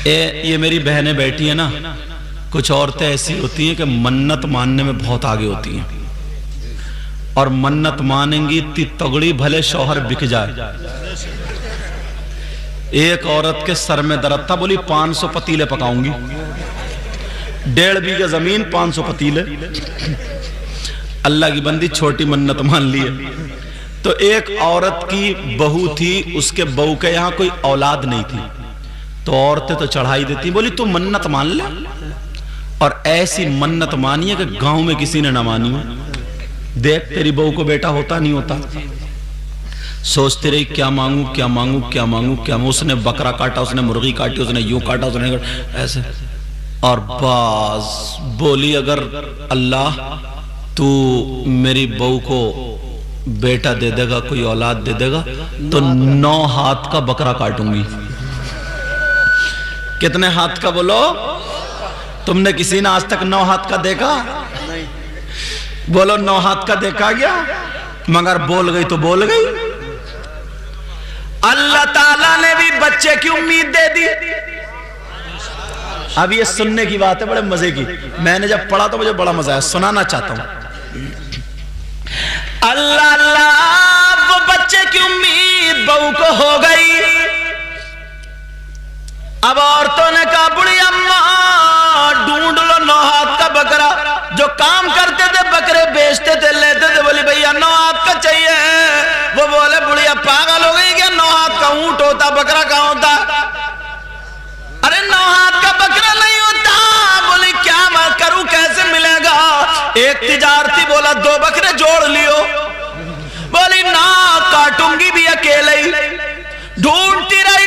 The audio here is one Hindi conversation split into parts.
ये मेरी बहनें बैठी है ना, कुछ औरतें ऐसी होती हैं कि मन्नत मानने में बहुत आगे होती हैं और मन्नत मानेंगी इतनी तगड़ी भले शौहर बिक जाए। एक औरत के सर में दर्द था, बोली 500 पतीले पकाऊंगी, 1.5 बीघा जमीन 500 पतीले। अल्लाह की बंदी छोटी मन्नत मान ली है। तो एक औरत की बहू थी, उसके बहू के यहाँ कोई औलाद नहीं थी, तो औरतें तो चढ़ाई देती, बोली तू मन्नत मान ले, और ऐसी मन्नत मानी है कि गांव में किसी ने ना मानी हो। देख तेरी बहू को बेटा होता नहीं होता, सोचते रही क्या मांगू क्या मांगू क्या मांगू क्या मांगू। उसने बकरा काटा, उसने मुर्गी काटी, उसने यूं काटा, उसने ऐसे, और बस बोली अगर अल्लाह तू मेरी बहू को बेटा दे देगा, कोई औलाद दे देगा, तो 9 हाथ का बकरा काटूंगी। कितने हाथ का बोलो? तुमने किसी ने आज तक 9 हाथ का देखा? बोलो 9 हाथ का देखा गया? मगर बोल गई तो बोल गई। अल्लाह ताला ने भी बच्चे की उम्मीद दे दी। अब ये सुनने की बात है, बड़े मजे की। मैंने जब पढ़ा तो मुझे बड़ा मजा आया, सुनाना चाहता हूं। अल्लाह अल्लाह, वो बच्चे की उम्मीद बहू को हो गई। अब औरतों ने कहा बुढ़ी अम्मा ढूंढ लो 9 हाथ का बकरा। जो काम करते थे बकरे बेचते थे, लेते थे, बोली भैया 9 हाथ का चाहिए। वो बोले बुढ़िया पागल हो गई क्या, 9 हाथ का ऊंट होता, बकरा कहां होता? अरे 9 हाथ का बकरा नहीं होता। बोली क्या मैं करूं, कैसे मिलेगा? एक तिजारती बोला 2 बकरे जोड़ लियो। बोली ना, काटूंगी भी अकेले ही। ढूंढती रही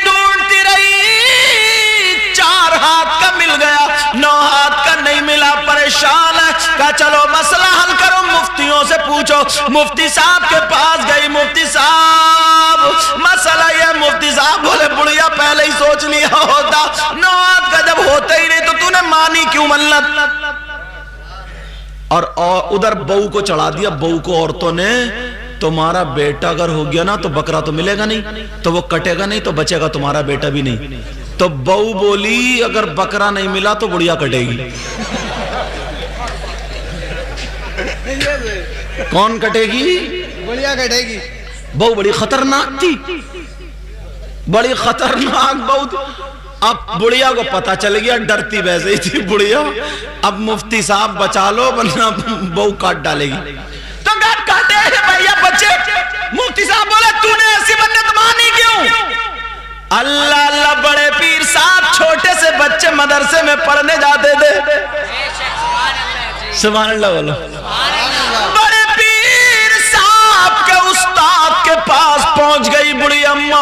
4 हाथ का मिल गया, 9 हाथ का नहीं मिला, परेशान है। कहा चलो मसला हल करो, मुफ्तियों से पूछो। मुफ्ती साहब के पास गई, मुफ्ती साहब मसला ये। मुफ्ती साहब बोले बुढ़िया पहले ही सोच लिया होता, 9 हाथ का जब होता ही नहीं तो तूने मानी क्यों मन्नत? और उधर बहू को चढ़ा दिया। बहू को औरतों ने, तुम्हारा बेटा अगर हो गया ना तो बकरा तो मिलेगा नहीं, तो वो कटेगा नहीं, तो बचेगा तुम्हारा बेटा भी नहीं। तो बहू बोली अगर बकरा नहीं मिला तो बुढ़िया कटेगी। कौन कटेगी? बुढ़िया कटेगी। बहू बड़ी खतरनाक थी, बड़ी खतरनाक बहू। अब बुढ़िया को पता चल गया, डरती वैसे ही थी बुढ़िया। अब मुफ्ती साहब बचा लो वरना बहू काट डालेगी। तो काटे भैया बच्चे। मुफ्ती साहब बोले तूने ऐसी मन्नत मानी क्यों? अल्लाह अल्लाह, बड़े पीर साहब छोटे से बच्चे मदरसे में पढ़ने जाते थे। सुभान अल्लाह बोलो। बड़े पीर साहब के उस्ताद के पास पहुंच गई बुढ़ी अम्मा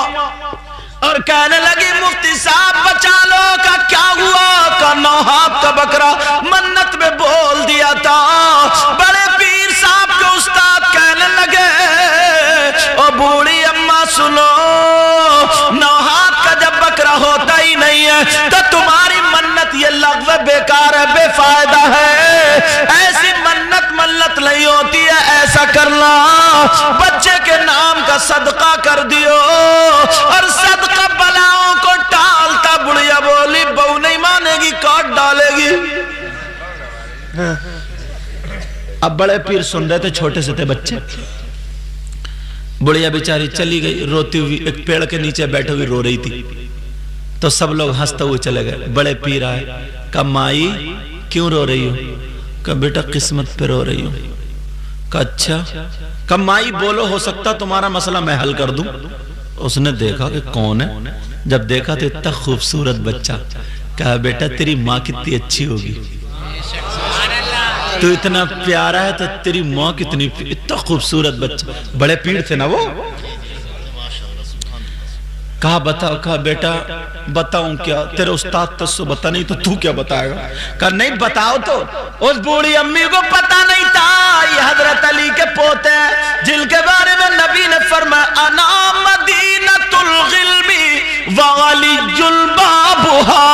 और कहने लगी मुफ्ती साहब बचा लो। का क्या हुआ? का 9 हाथ का बकरा मन्नत में बोल दिया था। बड़े पीर साहब के उस्ताद कहने लगे ओ बूढ़ी अम्मा सुनो, 9 हाथ का जब बकरा होता ही नहीं है तो तुम्हारी मन्नत ये लग़्व बेकार है, बेफायदा है। ऐसी मन्नत नहीं होती है। ऐसा करना बच्चे के नाम का सदका कर दियो और सदका बलाओं को टालता। बुढ़िया बोली बहू नहीं मानेगी, काट डालेगी। अब बड़े पीर सुन रहे थे, छोटे से थे बच्चे। बुढ़िया बेचारी चली गई रोती हुई, एक पेड़ के नीचे बैठी हुई रो रही थी। तो सब लोग हंसते हुए चले गए। बड़े पीर आए, कहा माई क्यों रो रही हो? कहा बेटा किस्मत पे रो रही हो। कहा अच्छा। कहा माई बोलो, हो सकता तुम्हारा मसला मैं हल कर दूं। उसने देखा कि कौन है, जब देखा तो इतना खूबसूरत बच्चा। कहा बेटा तेरी माँ कितनी अच्छी होगी, तू इतना प्यारा है तो तेरी माँ कितनी, इतना खूबसूरत बच्चा। बड़े पीर थे ना वो। कहा बताओ। कहा बेटा बताऊं क्या? तेरे उस्ताद तो बता, नहीं तो तू क्या बताएगा? कहा नहीं बताओ। तो उस बूढ़ी अम्मी को पता नहीं था ये हजरत अली के पोते हैं जिनके बारे में नबी ने फरमाया अना मदीनतुल गिल्मी व अलीयुल बाबुहा,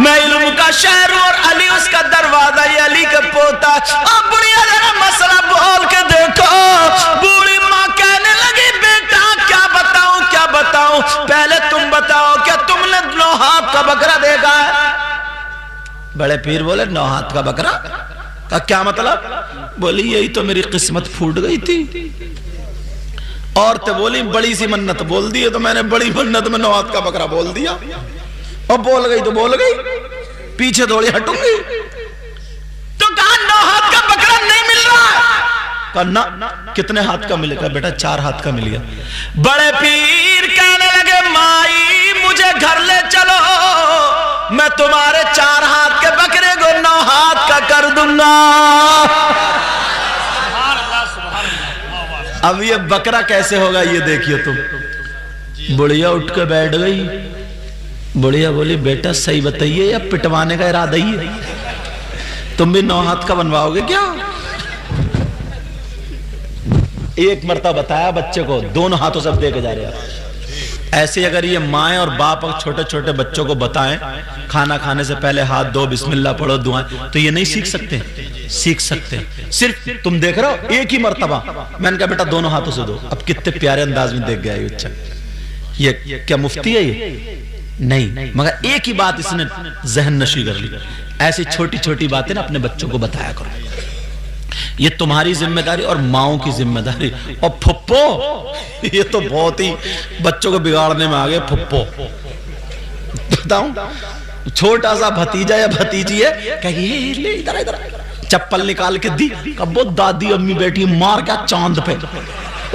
मैं इल्म का शहर और अली उसका दरवाजा। ये अली के पोता। अब बुढ़िया जरा मसला बोल के देखो। बूढ़ी माँ कहने लगी बेटा क्या बताऊं क्या बताऊं? पहले तुम बताओ क्या तुमने 9 हाथ का बकरा देखा है? बड़े पीर बोले 9 हाथ का बकरा का क्या मतलब? बोली यही तो मेरी किस्मत फूट गई थी। और तो बोली बड़ी सी मन्नत बोल दी है, तो मैंने बड़ी मन्नत में 9 हाथ का बकरा बोल दिया। और बोल गई तो बोल गई, पीछे थोड़ी हटूंगी। तो कहा 9 हाथ का बकरा नहीं मिल रहा है। कहा ना, कितने हाथ का मिलेगा? बेटा 4 हाथ का मिल गया। बड़े पीर कहने लगे माई मुझे घर ले चलो, मैं तुम्हारे 4 हाथ के बकरे को 9 हाथ का कर दूंगा। अब ये बकरा कैसे होगा ये देखिए तुम। बुढ़िया उठ के बैठ गई। बुढ़िया बोली बेटा सही बताइए या पिटवाने का इरादा ही है? तुम भी 9 हाथ का बनवाओगे क्या? एक मरतबा बताया बच्चे को, दोनों हाथों से दे के जा रहे हैं। ऐसे अगर ये माएं और बाप छोटे छोटे बच्चों को बताएं खाना खाने से पहले हाथ धो, बिस्मिल्लाह पढ़ो, दुआएं, तो ये नहीं सीख सकते? सीख सकते। सिर्फ तुम देख रहे हो एक ही मरतबा मैंने कहा बेटा दोनों हाथों से दो। अब कितने प्यारे अंदाज में देख गया ये बच्चा। ये क्या मुफ्ती है ये? नहीं, मगर एक ही बात इसने जहन नशी कर ली। ऐसी छोटी छोटी बातें ना अपने बच्चों को बताया करो। ये तुम्हारी जिम्मेदारी और माओ की जिम्मेदारी। और फुप्पो, ये तो बहुत ही बच्चों को बिगाड़ने में आ गए। फुप्पो बताऊं, छोटा सा भतीजा या भतीजी है, कहिए ले इधर इधर, चप्पल निकाल के दी, कब वो दादी अम्मी बैठी मार क्या चांद पे,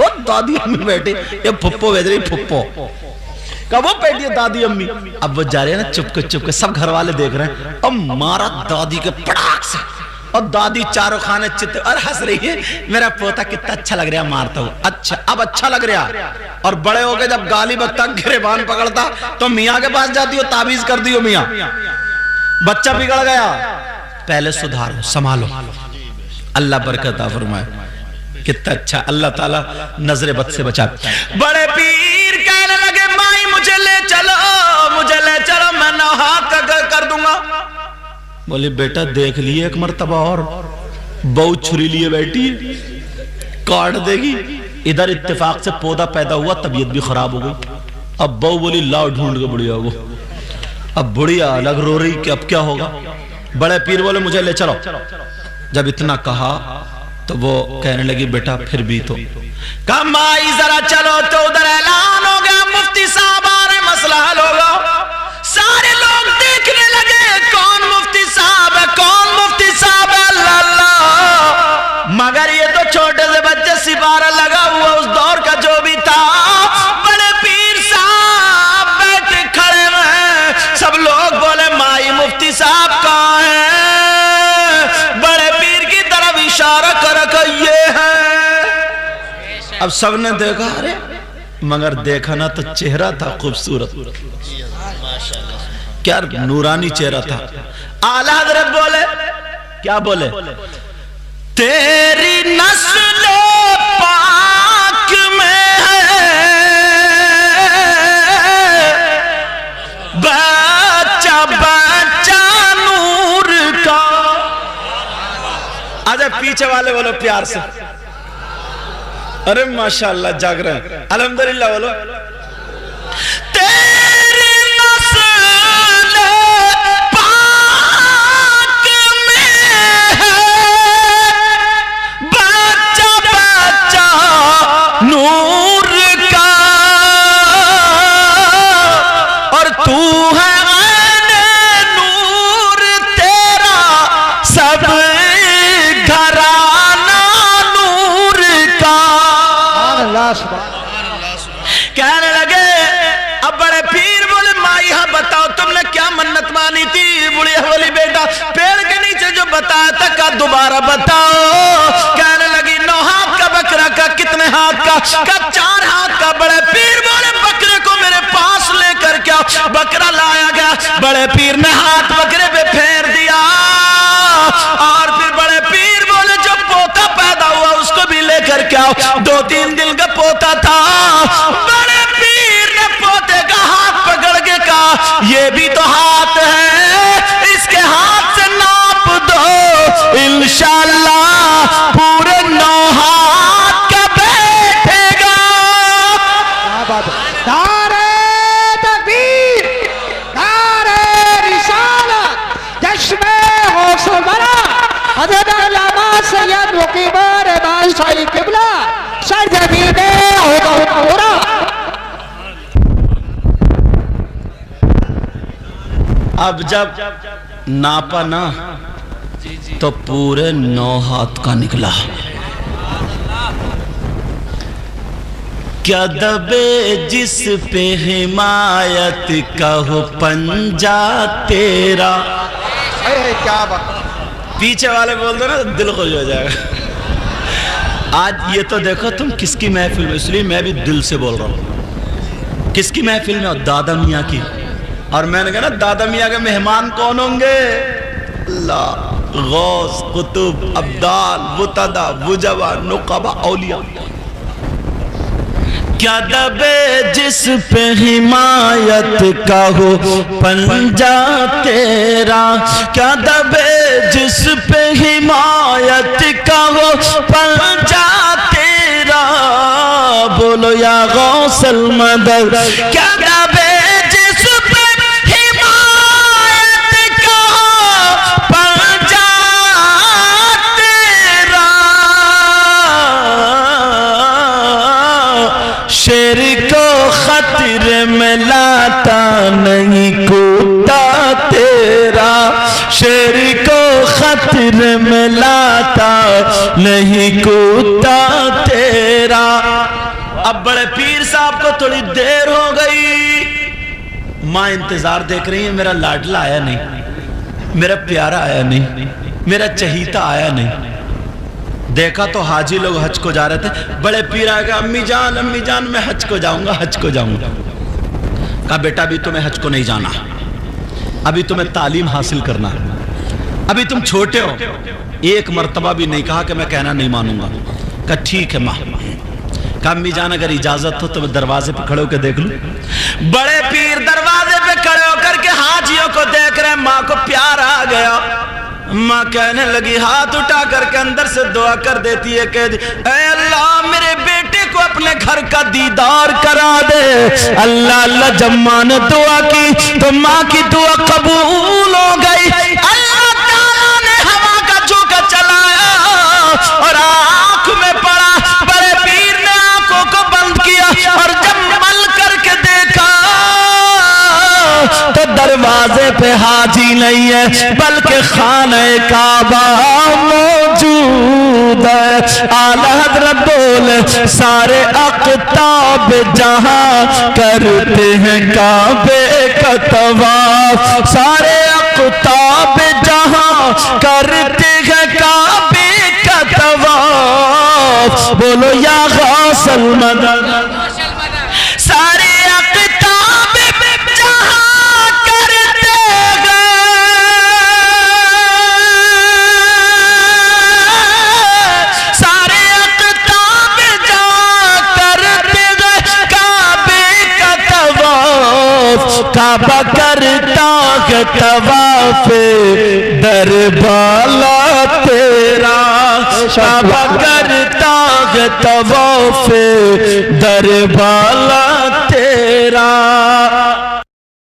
वो दादी अम्मी बैठे, ये फुप्पो भेज रही फुप्पो, कब वो बैठी है दादी अम्मी। अब वो जा रहे हैं ना चुप के सब घर वाले देख रहे हैं, अब मारा दादी के पटाख से, और दादी चारों खाने चित्त और हंस रही है, मेरा पोता कितना अच्छा लग रहा मारता हूँ। अच्छा अब अच्छा लग रहा। और बड़े हो गए जब गाली बकता गिरेबान पकड़ता तो मियाँ के पास जाती हो, ताबीज कर दी हो मियाँ बच्चा बिगड़ गया, पहले सुधारो संभालो, अल्लाह बरकत फरमाए। कितना अच्छा, अल्लाह ताला नजरे बद से बचा। बड़े पीर कहने लगे माई मुझे ले चलो, मुझे ले चलो, मैं 9 हाथ का कर दूंगा। बोले बेटा देख लिए एक मर्तबा और, बहू छुरी लिए बैठी काट देगी। इधर इत्तेफाक से पौधा पैदा हुआ, तबीयत भी खराब हो गई। अब बहू बोली लाओ ढूंढ के बुढ़िया को। अब बुढ़िया अलग रो रही कि अब क्या होगा। बड़े पीर बोले मुझे ले चलो। जब इतना कहा तो वो कहने लगी बेटा फिर भी तो। कहा माई जरा चलो, तो उधर ऐलान हो गया, मुफ्ती साहब आ रहे, मसला हल होगा। सारे लोग देखने लगे कौन मुफ्ती साहब है, कौन मुफ्ती साहब है। अल्लाह, मगर ये तो छोटे से बच्चे सिपारा लगा हुआ उस दौर का जो भी था। बड़े पीर साहब बैठे खड़े हैं, सब लोग बोले माई मुफ्ती साहब कहाँ है। बड़े पीर की तरफ इशारा कर ये है। अब सबने देखा, अरे मगर देखा ना तो चेहरा था खूबसूरत, क्या नूरानी चेहरा था। आला हज़रत बोले, क्या बोले, तेरी नस्ल पाक में है बच्चा बच्चा नूर का। आजा पीछे वाले बोलो प्यार से, अरे माशाअल्लाह जाग रहे हैं, अल्हम्दुलिल्लाह बोलो। तेरी नस्ल पाक में है बच्चा बच्चा नूर का, और तू है नूर, तेरा सब घराना नूर का। कहने लगे, अब बड़े पीर बोले माई हाँ बताओ तुमने क्या मन्नत मानी थी। बुढ़िया बोली बेटा पेड़ के नीचे जो बताया था का दोबारा बताओ। कहने लगी 9 हाथ का बकरा का, कितने हाथ का? 4 हाथ का। बड़े पीर बोले बकरे को मेरे पास लेकर क्या। बकरा लाया गया, बड़े पीर ने हाथ बकरे पे फेर दिया, और फिर बड़े पीर बोले जो पोता पैदा हुआ उसको भी लेकर क्या। 2-3 दिन का पोता था। बड़े पीर ने पोते का हाथ पकड़ के कहा ये भी तो हाथ है, इसके हाथ से नाप दो, इंशाअल्लाह पूरे 9 हाथ का बैठेगा। नारे तकबीर, नारे रिसालत, जश्न अब जब नापा ना तो पूरे 9 हाथ का निकला। क्या दबे जिस पे हिमायत का हो पंजा तेरा। क्या बात, पीछे वाले बोल दो ना दिल खुश हो जाएगा। आज ये तो देखो तुम किसकी महफिल में, इसलिए मैं भी दिल से बोल रहा हूँ, किसकी महफिल में? दादा मियाँ की। और मैंने कहा ना दादा मियाँ के मेहमान कौन होंगे? अल्लाह, गौस, कुतुब, अब्दाल, मुतदा, वुजबा, नुकबा, औलिया। क्या दबे जिस पे हिमायत का हो पंजा तेरा, क्या दबे जिस पे हिमायत का हो पंजा तेरा। बोलो या गौसल मदद। क्या दबे जिस पे हिमायत का हो पंजा तेरा। शेर को खतरे में लाता नहीं कूदा तेरा, शेर को खतरे में लाता नहीं कूदा तेरा। अब बड़े पीर साहब को थोड़ी देर हो गई, माँ इंतजार देख रही है, मेरा लाडला आया नहीं, मेरा प्यारा आया नहीं, मेरा चहीता आया नहीं। देखा तो हाजी लोग हज को जा रहे थे, बड़े पीर आएगा, अम्मी जान मैं हज को जाऊंगा, हज को जाऊंगा। कहा बेटा अभी तुम्हें हज को नहीं जाना, अभी तुम्हें तालीम हासिल करना, अभी तुम छोटे हो। एक मर्तबा भी नहीं कहा कि मैं कहना नहीं मानूंगा। कहा ठीक है माँ। कहा अम्मी जान अगर इजाजत हो तो मैं दरवाजे पे खड़े होकर देख लूं। बड़े पीर दरवाजे पे खड़े होकर के हाजियों को देख रहे, माँ को प्यार आ गया। माँ कहने लगी, हाथ उठा करके अंदर से दुआ कर देती है, कह दी ऐ अल्लाह मेरे बेटे को अपने घर का दीदार करा दे। अल्लाह अल्लाह, जब माँ ने दुआ की तो माँ की दुआ कबूल हो गई। अल्लाह ताला ने हवा का झोंका चलाया और आंख में पड़ा। बड़े पीर ने आंखों को बंद किया और जब मल करके देखा तो दरवाजे पे हाजी नहीं है बल्कि खाने काबा मौजूद है। आला हज़रत बोले सारे अक़ताब जहां करते हैं काबे का तवाफ, सारे अक़ताब जहां करते हैं काबे का तवाफ। बोलो या गौसल मदद। सारे काबा करता है तवाफ़े दरबाला तेरा, काबा करता है तवाफ़े दरबाला तेरा।